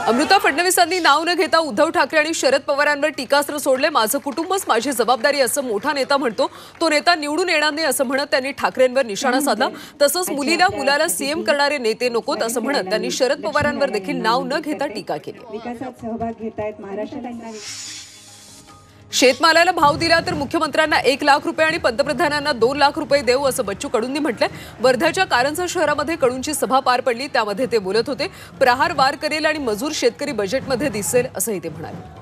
अमृता फडणवीसांनी नाव न घेता उद्धव ठाकरे आणि शरद पवारांवर टीकास्त्र सोडले। माझं कुटुंबच माझी जबाबदारी असं मोठा नेता म्हणतो, तो नेता निवडून येणार नाही असं म्हणत त्यांनी ठाकरेंवर निशाणा साधला। तसंच मुलाला सीएम करणारे नेते नकोत असं म्हणत त्यांनी शरद पवारांवर देखील नाव न घेता टीका केली। विकासात सहभाग घेतायत महाराष्ट्राला शेतमालाला भाव दिला तर मुख्यमंत्र्यांना 1 लाख रुपये आणि पंतप्रधानांना 2 लाख रुपये देऊ असं बच्चू कडूंनी म्हटलंय। वर्ध्याच्या कारंजा शहरामध्ये कडूंची सभा पार पडली, त्यामध्ये ते बोलत होते। प्रहार वार करेल आणि मजूर शेतकरी बजेटमध्ये दिसेल असंही ते म्हणाले।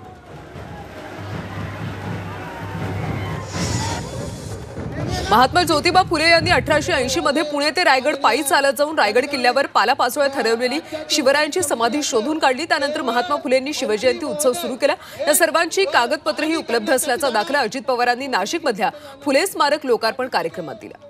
महात्मा ज्योतिबा फुले यांनी 1880 मध्ये पुणे ते रायगड पायी चालत जाऊन रायगड किल्ल्यावर पालापाचोळ्यात हरवलेली शिवरायांची समाधी शोधून काढली। त्यानंतर महात्मा फुलेंनी शिवजयंती उत्सव सुरू केला। या सर्वांची कागदपत्रही उपलब्ध असल्याचा दाखला अजित पवारांनी नाशिकमधल्या फुले स्मारक लोकार्पण कार्यक्रमात दिला।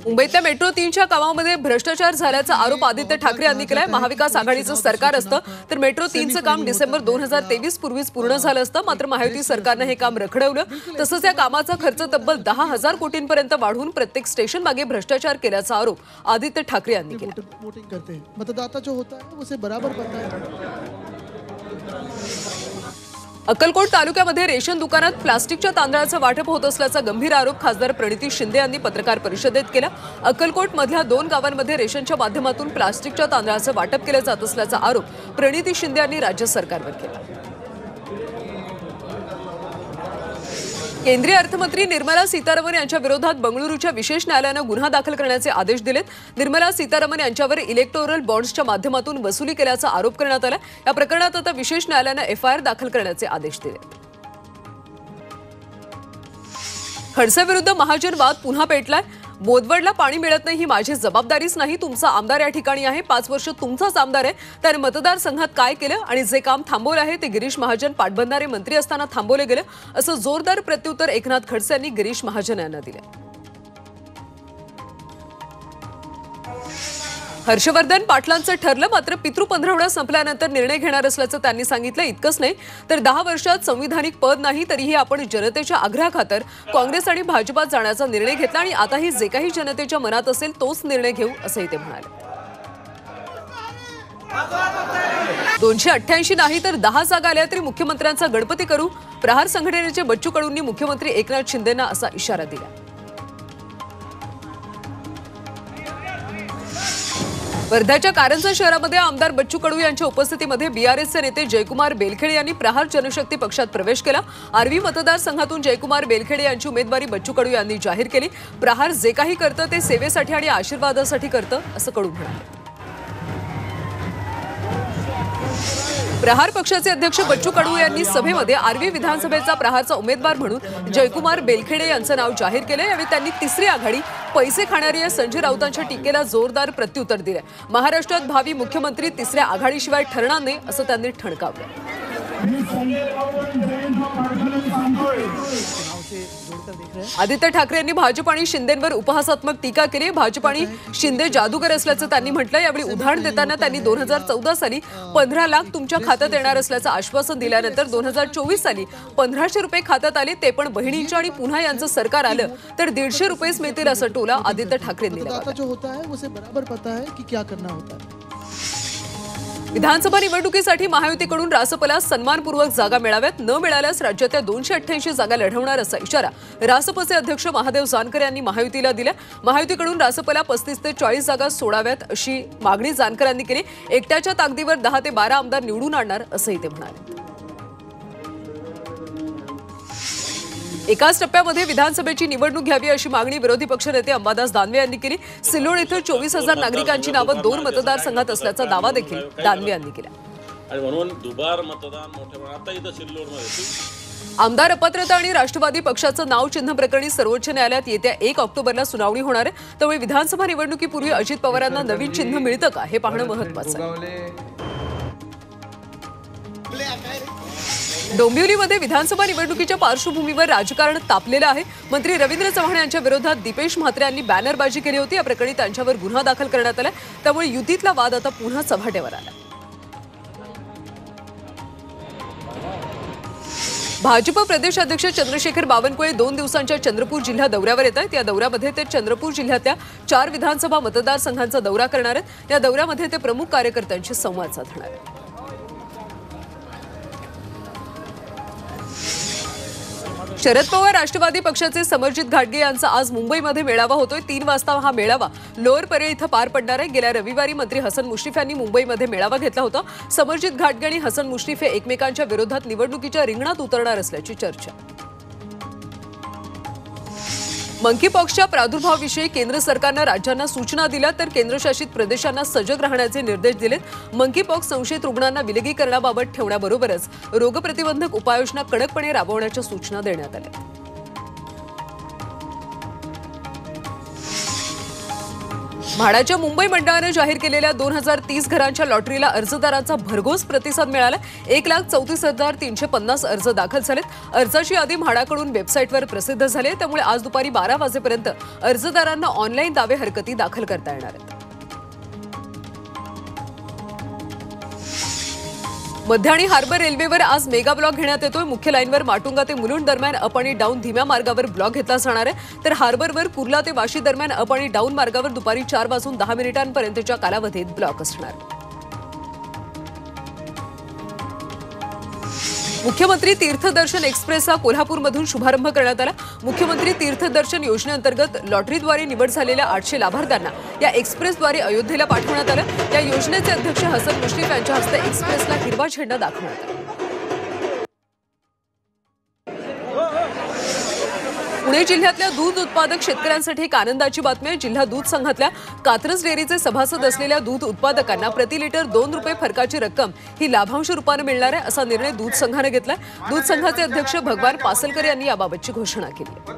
मुंबईतल्या मेट्रो 3च्या कामामध्ये भ्रष्टाचार झाल्याचा आरोप आदित्य ठाकरे यांनी केलाय। महाविकास आघाडीचं सरकार असतं तर मेट्रो 3चं काम डिसेंबर 2023 पूर्वीच पूर्ण झालं असतं, मात्र महायुती सरकारनं हे काम रखडवलं। तसंच या कामाचा खर्च तब्बल 10,000 कोटींपर्यंत वाढवून प्रत्येक स्टेशन मागे भ्रष्टाचार केल्याचा आरोप आदित्य ठाकरे यांनी केला। मतदाता जो होता है उसे बराबर पता है। अक्कलकोट तालुक्यामध्ये रेशन दुकानात प्लास्टिकच्या तांदळाचं वाटप होत असल्याचा गंभीर आरोप खासदार प्रणिती शिंदे यांनी पत्रकार परिषदेत केला। अक्कलकोट मधल्या 2 गावांमध्ये रेशनच्या माध्यमातून प्लास्टिकच्या तांदळाचं वाटप केलं जात असल्याचा आरोप प्रणिती शिंदे यांनी राज्य सरकारवर केला। केंद्रीय अर्थमंत्री निर्मला सीतारामन यांच्या विरोधात बंगळुरूच्या विशेष न्यायालयानं गुन्हा दाखल करण्याचे आदेश दिलेत। निर्मला सीतारामन यांच्यावर इलेक्टोरल बॉन्ड्सच्या माध्यमातून वसुली केल्याचा आरोप करण्यात आला। या प्रकरणात आता विशेष न्यायालयानं FIR दाखल करण्याचे आदेश दिले। खडसेविरुद्ध महाजन वाद पुन्हा पेटलाय। बोदवडला पाणी मिळत नाही ही माझी जबाबदारीच नाही, तुमचा आमदार या ठिकाणी आहे, 5 वर्ष तुमचाच आमदार आहे, त्याने मतदारसंघात काय केलं आणि जे काम थांबवलं आहे ते गिरीश महाजन पाटबंधारे मंत्री असताना थांबवले गेले असं जोरदार प्रत्युत्तर एकनाथ खडसे यांनी गिरीश महाजन यांना दिले। हर्षवर्धन पाटलांचं ठरलं, मात्र पितृ पंधरवडा संपल्यानंतर निर्णय घेणार असल्याचं त्यांनी सांगितलं। इतकंच नाही तर 10 वर्षात संविधानिक पद नाही तरीही आपण जनतेच्या आग्रहाखातर काँग्रेस आणि भाजपात जाण्याचा निर्णय घेतला आणि आताही जे काही जनतेच्या मनात असेल तोच निर्णय घेऊ असंही ते म्हणाले। 288 नाही तर 10 जागा आल्या तरी मुख्यमंत्र्यांचा गणपती करू, प्रहार संघटनेचे बच्चू कडूंनी मुख्यमंत्री एकनाथ शिंदेंना असा इशारा दिला। वर्ध्याच्या कारंजा शहरामध्ये आमदार बच्चू कडू यांच्या उपस्थितीमध्ये BRSचे नेते जयकुमार बेलखेडे यांनी प्रहार जनशक्ती पक्षात प्रवेश केला। आर्वी मतदारसंघातून जयकुमार बेलखेडे यांची उमेदवारी बच्चू कडू यांनी जाहीर केली। प्रहार जे काही करतं ते सेवेसाठी आणि आशीर्वादासाठी करतं असं कडू म्हणाले। प्रहार पक्षाचे अध्यक्ष बच्चू कडू यांनी सभेमध्ये आर्वी विधानसभेचा प्रहारचा उमेदवार म्हणून जयकुमार बेलखेडे यांचं नाव जाहीर केलं। यावेळी त्यांनी तिसरी आघाडी पैसे खाणारी या संजय राऊतांच्या टीकेला जोरदार प्रत्युत्तर दिले। महाराष्ट्रात भावी मुख्यमंत्री तिसऱ्या आघाडीशिवाय ठरणार नाही असं त्यांनी ठणकावलं। आदित्य ठाकरे यांनी भाजप आणि शिंदेंवर उपहासात्मक टीका केली। भाजप आणि शिंदे जादूगर असल्याचं त्यांनी म्हटलं। यावेळी उदाहरण देताना त्यांनी 2014 साली 15 लाख तुमच्या खात्यात येणार असल्याचं आश्वासन दिल्यानंतर 2024 साली 1500 रुपये खात्यात आले, ते पण बहिणींच्या आणि पुन्हा यांचं सरकार आलं तर 150 रुपयेच मिळतील असा टोला आदित्य ठाकरेंनी दिला। विधानसभा निवडणुकीसाठी महायुतीकडून रासपला सन्मानपूर्वक जागा मिळाव्यात, न मिळाल्यास राज्यातल्या 288 जागा लढवणार असा इशारा रासपचे अध्यक्ष महादेव जानकर यांनी महायुतीला दिला। महायुतीकडून रासपला 35 ते 40 जागा सोडाव्यात अशी मागणी जानकर यांनी केली। एकट्याच्या ताकदीवर 10 ते 12 आमदार निवडून आणणार असंही ते म्हणाले। एकाच टप्प्यामध्ये विधानसभेची निवडणूक घ्यावी अशी मागणी विरोधी पक्षनेते अंबादास दानवे यांनी केली। सिल्लोड इथं 24,000 नागरिकांची नावं 2 मतदारसंघात असल्याचा दावा देखील दानवे यांनी केला। आणि म्हणून दुबार मतदान मोठ्या प्रमाणात आता इथं सिल्लोडमध्ये आमदार अपात्रता आणि राष्ट्रवादी पक्षाचं नाव चिन्ह प्रकरणी सर्वोच्च न्यायालयात येत्या 1 ऑक्टोबरला सुनावणी होणार आहे। त्यामुळे विधानसभा निवडणुकीपूर्वी अजित पवारांना नवीन चिन्ह मिळतं का हे पाहणं महत्त्वाचं आहे। डोंबिवलीमध्ये विधानसभा निवडणुकीच्या पार्श्वभूमीवर राजकारण तापलेलं आहे। मंत्री रवींद्र चव्हाण यांच्या विरोधात दीपेश म्हात्रे यांनी बॅनरबाजी केली होती। या प्रकरणी त्यांच्यावर गुन्हा दाखल करण्यात आला, त्यामुळे युतीतला वाद आता पुन्हा चव्हाट्यावर आला। भाजप प्रदेशाध्यक्ष चंद्रशेखर बावनकुळे 2 दिवसांच्या चंद्रपूर जिल्हा दौऱ्यावर येत आहेत। या दौऱ्यामध्ये ते चंद्रपूर जिल्ह्यातल्या 4 विधानसभा मतदारसंघांचा दौरा करणार आहेत। या दौऱ्यामध्ये ते प्रमुख कार्यकर्त्यांशी संवाद साधणार आहेत। शरद पवार राष्ट्रवादी पक्षाचे समरजित घाटगे यांचा आज मुंबईमध्ये मेळावा होतोय। 3 वाजता हा मेळावा लोअर परेल इथं पार पडणार आहे। गेल्या रविवारी मंत्री हसन मुश्रीफ यांनी मुंबईमध्ये मेळावा घेतला होता। समरजित घाटगे आणि हसन मुश्रीफ हे एकमेकांच्या विरोधात निवडणुकीच्या रिंगणात उतरणार असल्याची चर्चा। मंकीपॉक्सच्या प्रादुर्भावाविषयी केंद्र सरकारनं राज्यांना सूचना दिल्या तर केंद्रशासित प्रदेशांना सजग राहण्याचे निर्देश दिलेत। मंकीपॉक्स संशयित रुग्णांना विलगीकरणाबाबत ठेवण्याबरोबरच रोगप्रतिबंधक उपाययोजना कडकपणे राबवण्याच्या सूचना देण्यात आल्या। म्हाडाच्या मुंबई मंडळानं जाहीर केलेल्या 2030 घरांच्या लॉटरीला अर्जदारांचा भरघोस प्रतिसाद मिळाला। 1,34,350 अर्ज दाखल झालेत। अर्जाची यादी म्हाडाकडून वेबसाईटवर प्रसिद्ध झाली आहे, त्यामुळे आज दुपारी 12 वाजेपर्यंत अर्जदारांना ऑनलाईन दावे हरकती दाखल करता येणार आहेत। मध्य आणि हार्बर रेल्वेवर आज मेगा ब्लॉक घेण्यात येतोय। मुख्य लाईनवर माटुंगा ते मुलुंड दरम्यान अप आणि डाऊन धीम्या मार्गावर ब्लॉक घेतला जाणार आहे, तर हार्बरवर कुर्ला ते वाशी दरम्यान अप आणि डाऊन मार्गावर दुपारी 4 वाजून 10 मिनिटांपर्यंतच्या कालावधीत ब्लॉक असणार। मुख्यमंत्री तीर्थदर्शन एक्सप्रेसचा कोल्हापूरमधून शुभारंभ करण्यात आला। मुख्यमंत्री तीर्थदर्शन योजनेअंतर्गत लॉटरीद्वारे निवड झालेल्या 800 लाभार्थ्यांना या एक्सप्रेसद्वारे अयोध्येला पाठवण्यात आलं। या योजनेचे अध्यक्ष हसन मुश्रीफ यांच्या हस्ते एक्सप्रेसला हिरवा झेंडा दाखवण्यात आला। पुणे जिल्ह्यातल्या दूध उत्पादक शेतकऱ्यांसाठी एक आनंदाची बातमी आहे। जिल्हा दूध संघातल्या कात्रज डेअरीचे सभासद असलेल्या दूध उत्पादकांना प्रति लिटर 2 रुपये फरकाची रक्कम ही लाभांश रूपाने मिळणार आहे, असा निर्णय दूध संघाने घेतलाय। दूध संघाचे अध्यक्ष भगवान पासलकर यांनी याबाबतची घोषणा केली।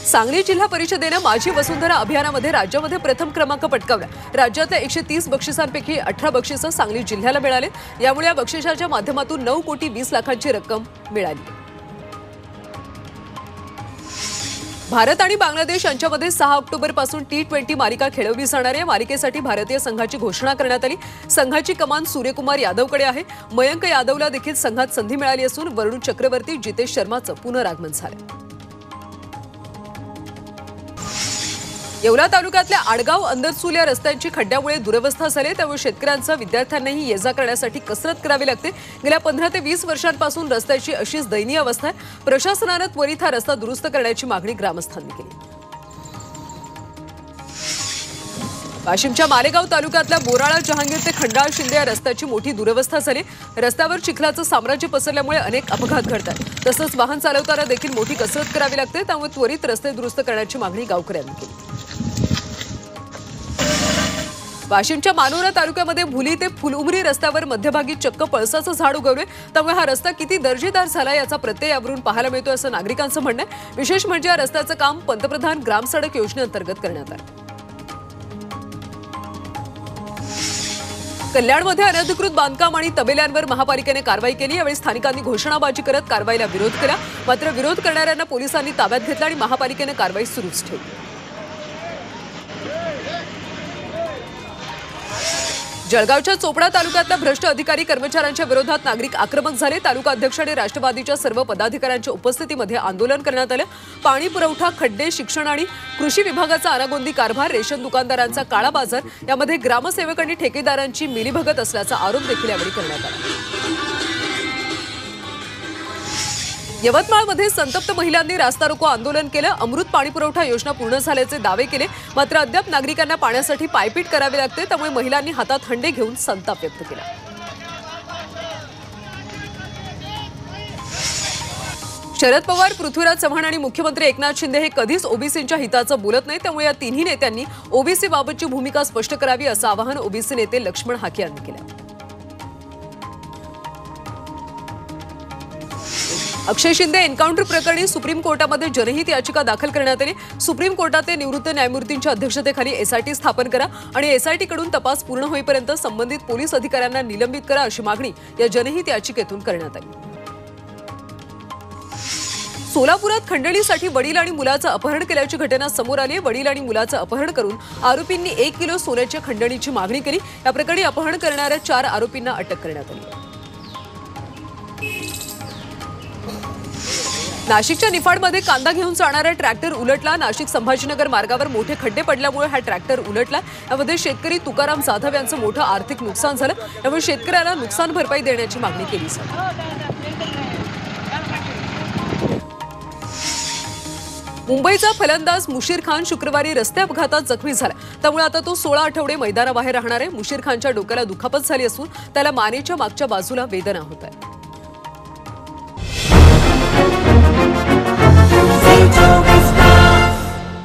सांगली जिल्हा परिषदेनं माझी वसुंधरा अभियानामध्ये राज्यामध्ये प्रथम क्रमांक पटकावला। राज्यातल्या 130 बक्षिसांपैकी 18 बक्षिसं सांगली जिल्ह्याला मिळाले। यामुळे या बक्षिसाच्या माध्यमातून 9,20,00,000ची रक्कम मिळाली। भारत आणि बांगलादेश यांच्यामध्ये 6 ऑक्टोबरपासून T20 मालिका खेळवली जाणार आहे। मालिकेसाठी भारतीय संघाची घोषणा करण्यात आली। संघाची कमान सूर्यकुमार यादवकडे आहे। मयंक यादवला देखील संघात संधी मिळाली असून वरुण चक्रवर्ती, जितेश शर्माचं पुनरागमन झालं। येवला तालुक्यातल्या आडगाव अंदरसूल या रस्त्यांची खड्ड्यामुळे दुरवस्था झाली, त्यामुळे शेतकऱ्यांचा विद्यार्थ्यांनाही ये जा करण्यासाठी कसरत करावी लागते। गेल्या 15 ते 20 वर्षांपासून रस्त्याची अशीच दयनीय अवस्था आहे। प्रशासनानं त्वरित हा रस्ता दुरुस्त करण्याची मागणी ग्रामस्थांनी केली। वाशिमच्या मालेगाव तालुक्यातल्या बोराळा जहांगीर ते खंडाळ शिंदे या रस्त्याची मोठी दुरवस्था झाली। रस्त्यावर चिखलाचं साम्राज्य पसरल्यामुळे अनेक अपघात घडतात। तसंच वाहन चालवताना देखील मोठी कसरत करावी लागते, त्यामुळे त्वरित रस्ते दुरुस्त करण्याची मागणी गावकऱ्यांनी केली। वाशिमच्या मानोरा तालुक्यामध्ये भुली ते फुलउमरी रस्त्यावर मध्यभागी चक्क पळसाचं झाड उगवले, त्यामुळे हा रस्ता किती दर्जेदार झाला याचा प्रत्यय यावरून पाहायला मिळतोय असं नागरिकांचं म्हणणं आहे। विशेष म्हणजे या रस्त्याचं काम पंतप्रधान ग्राम सडक योजनेअंतर्गत करण्यात आलं। कल्याणमध्ये अनधिकृत बांधकाम आणि तबेल्यांवर महापालिकेने कारवाई केली। यावेळी स्थानिकांनी घोषणाबाजी करत कारवाईला विरोध केला, मात्र विरोध करणाऱ्यांना पोलिसांनी ताब्यात घेतलं आणि महापालिकेने कारवाई सुरूच ठेवली। जळगावच्या चोपडा तालुक्यातल्या भ्रष्ट अधिकारी कर्मचाऱ्यांच्या विरोधात नागरिक आक्रमक झाले। तालुका अध्यक्ष आणि राष्ट्रवादीच्या सर्व पदाधिकाऱ्यांच्या उपस्थितीमध्ये आंदोलन करण्यात आलं। पाणी पुरवठा, खड्डे, शिक्षण आणि कृषी विभागाचा अनागोंदी कारभार, रेशन दुकानदारांचा काळा बाजार यामध्ये ग्रामसेवक आणि ठेकेदारांची मिलीभगत असल्याचा आरोप देखील यावेळी करण्यात आला। यवतमाळमध्ये संतप्त महिलांनी रास्ता रोको आंदोलन केलं। अमृत पाणीपुरवठा योजना पूर्ण झाल्याचे दावे केले, मात्र अद्याप नागरिकांना पाण्यासाठी पायपीट करावी लागते, त्यामुळे महिलांनी हातात हंडे घेऊन संताप व्यक्त केला। शरद पवार, पृथ्वीराज चव्हाण आणि मुख्यमंत्री एकनाथ शिंदे हे कधीच ओबीसींच्या हिताचं बोलत नाही, त्यामुळे या तिन्ही नेत्यांनी ओबीसी बाबतची भूमिका स्पष्ट करावी असं आवाहन ओबीसी नेते लक्ष्मण हाके यांनी केलं। अक्षय शिंदे एन्काउंटर प्रकरणी सुप्रीम कोर्टामध्ये जनहित याचिका दाखल करण्यात आली। सुप्रीम कोर्टाचे निवृत्त न्यायमूर्तींच्या अध्यक्षतेखाली एसआयटी स्थापन करा आणि एसआयटीकडून तपास पूर्ण होईपर्यंत संबंधित पोलीस अधिकाऱ्यांना निलंबित करा अशी मागणी या जनहित याचिकेतून करण्यात आली। सोलापुरात खंडणीसाठी वडील आणि मुलाचं अपहरण केल्याची घटना समोर आली। वडील आणि मुलाचं अपहरण करून आरोपींनी 1 किलो सोन्याच्या खंडणीची मागणी केली। या प्रकरणी अपहरण करणाऱ्या 4 आरोपींना अटक करण्यात आली। नाशिकच्या निफाडमध्ये कांदा घेऊन जाणारा ट्रॅक्टर उलटला. नाशिक संभाजीनगर मार्गावर मोठे खड्डे पडल्यामुळे हा ट्रॅक्टर उलटला. यामध्ये शेतकरी तुकाराम जाधव यांचं मोठं आर्थिक नुकसान झालं. त्यामुळे शेतकऱ्याला नुकसान भरपाई देण्याची मागणी केली जाते. मुंबईचा फलंदाज मुशीर खान शुक्रवारी रस्ते अपघातात जखमी झाला. त्यामुळे आता तो 16 आठवडे मैदानाबाहेर राहणार आहे. मुशीर खानच्या डोक्याला दुखापत झाली असून त्याला मानेच्या मागच्या बाजूला वेदना होत आहे.